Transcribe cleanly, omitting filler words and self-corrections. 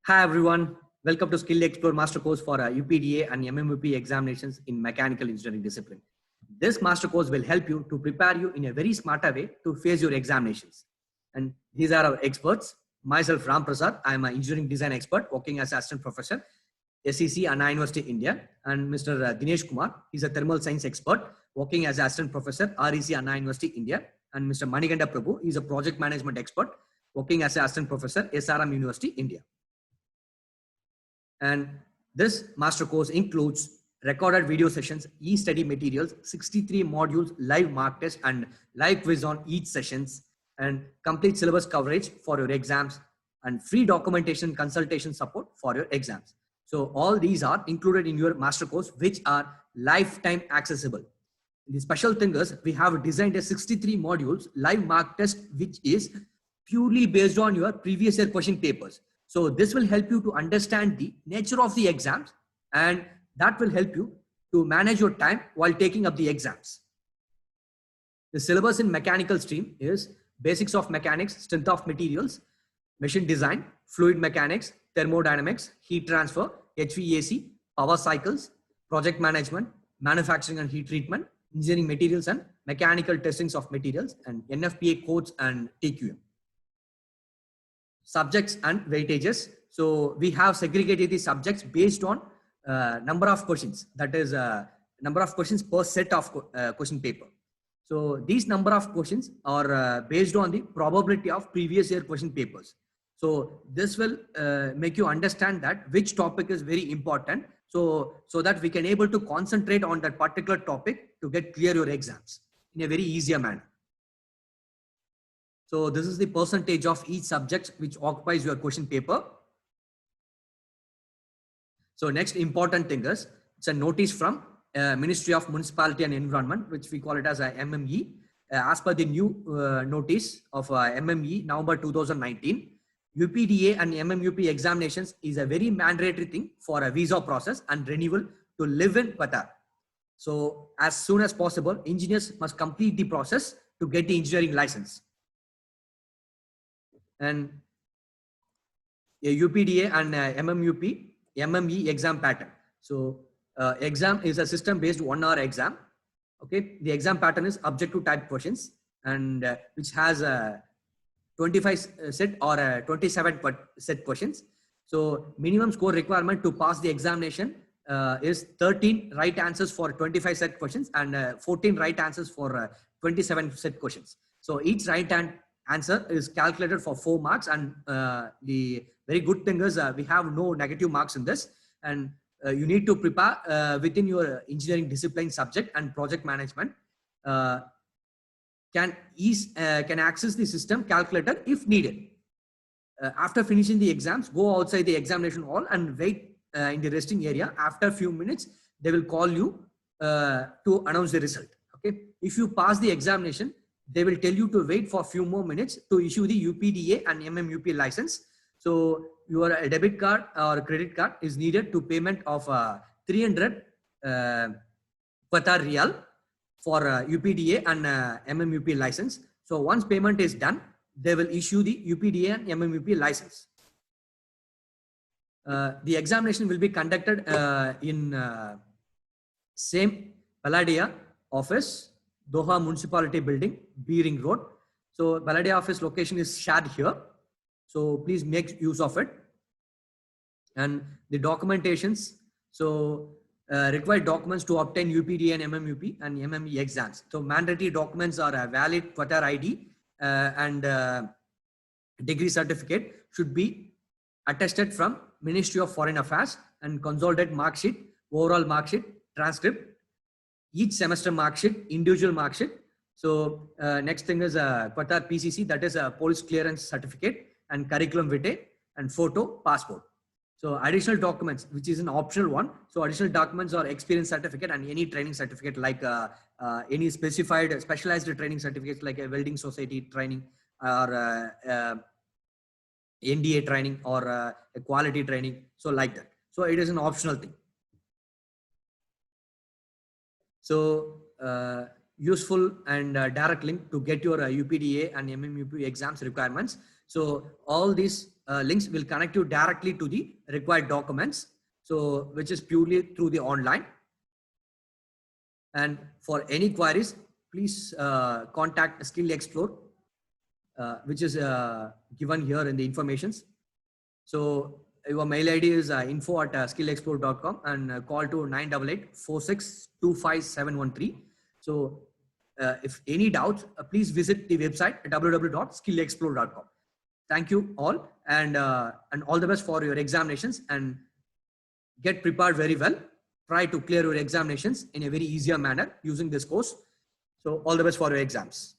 Hi everyone, welcome to Skill Explore Master Course for UPDA and MMUP examinations in mechanical engineering discipline. This master course will help you to prepare you in a very smarter way to face your examinations. And these are our experts. Myself, Ram Prasad. I am an engineering design expert working as assistant professor, SEC, Anna University, India. And Mr. Dinesh Kumar, he's a thermal science expert working as assistant professor, REC, Anna University, India. And Mr. Maniganda Prabhu, he's a project management expert working as assistant professor, SRM University, India. And this master course includes recorded video sessions, e-study materials, 63 modules, live mock test and live quiz on each sessions, and complete syllabus coverage for your exams, and free documentation consultation support for your exams. So all these are included in your master course, which are lifetime accessible. The special thing is we have designed a 63 modules live mock test, which is purely based on your previous year question papers. So this will help you to understand the nature of the exams, and that will help you to manage your time while taking up the exams. The syllabus in mechanical stream is basics of mechanics, strength of materials, machine design, fluid mechanics, thermodynamics, heat transfer, HVAC, power cycles, project management, manufacturing and heat treatment, engineering materials and mechanical testings of materials, and NFPA codes and TQM. Subjects and weightages. So we have segregated the subjects based on number of questions, that is number of questions per set of question paper. So these number of questions are based on the probability of previous year question papers. So this will make you understand that which topic is very important, so that we can able to concentrate on that particular topic to get clear your exams in a very easier manner. So this is the percentage of each subject which occupies your question paper. So next important thing is it's a notice from Ministry of Municipality and Environment, which we call it as a MME. As per the new notice of MME November 2019, UPDA and MMUP examinations is a very mandatory thing for a visa process and renewal to live in Qatar. So as soon as possible, engineers must complete the process to get the engineering license. And UPDA and MMUP, MME exam pattern. So exam is a system based 1 hour exam. Okay, the exam pattern is objective type questions, and which has a 25 set or 27 set questions. So minimum score requirement to pass the examination is 13 right answers for 25 set questions and 14 right answers for 27 set questions. So each right answer is calculated for 4 marks, and the very good thing is we have no negative marks in this, and you need to prepare within your engineering discipline subject and project management. Can access the system calculator if needed. After finishing the exams, go outside the examination hall and wait in the resting area. After a few minutes, they will call you to announce the result. Okay, if you pass the examination, they will tell you to wait for a few more minutes to issue the UPDA and MMUP license. So your debit card or credit card is needed to payment of 300 Qatar Riyal for UPDA and MMUP license. So once payment is done, they will issue the UPDA and MMUP license. The examination will be conducted in same Baladia office, Doha Municipality Building, B Ring Road. So Baladia office location is shared here. So please make use of it. And the documentations. So required documents to obtain UPDA and MMUP and MME exams. So mandatory documents are a valid Qatar ID and degree certificate should be attested from Ministry of Foreign Affairs, and consolidated mark sheet, overall mark sheet, transcript, each semester mark sheet, individual mark sheet. So next thing is Qatar PCC, that is a police clearance certificate, and curriculum vitae, and photo, passport. So additional documents, which is an optional one. So additional documents are experience certificate and any training certificate, like any specialized training certificates like a welding society training or NDA training or a quality training. So like that. So it is an optional thing. So useful and direct link to get your UPDA and MMUP exams requirements. So all these links will connect you directly to the required documents. So which is purely through the online. And for any queries, please contact Skill Explore, which is given here in the informations. So your mail ID is info@skillexplore.com and call to 988-4625-713. So if any doubts, please visit the website www.skillexplore.com. Thank you all, and all the best for your examinations, and get prepared very well. Try to clear your examinations in a very easier manner using this course. So all the best for your exams.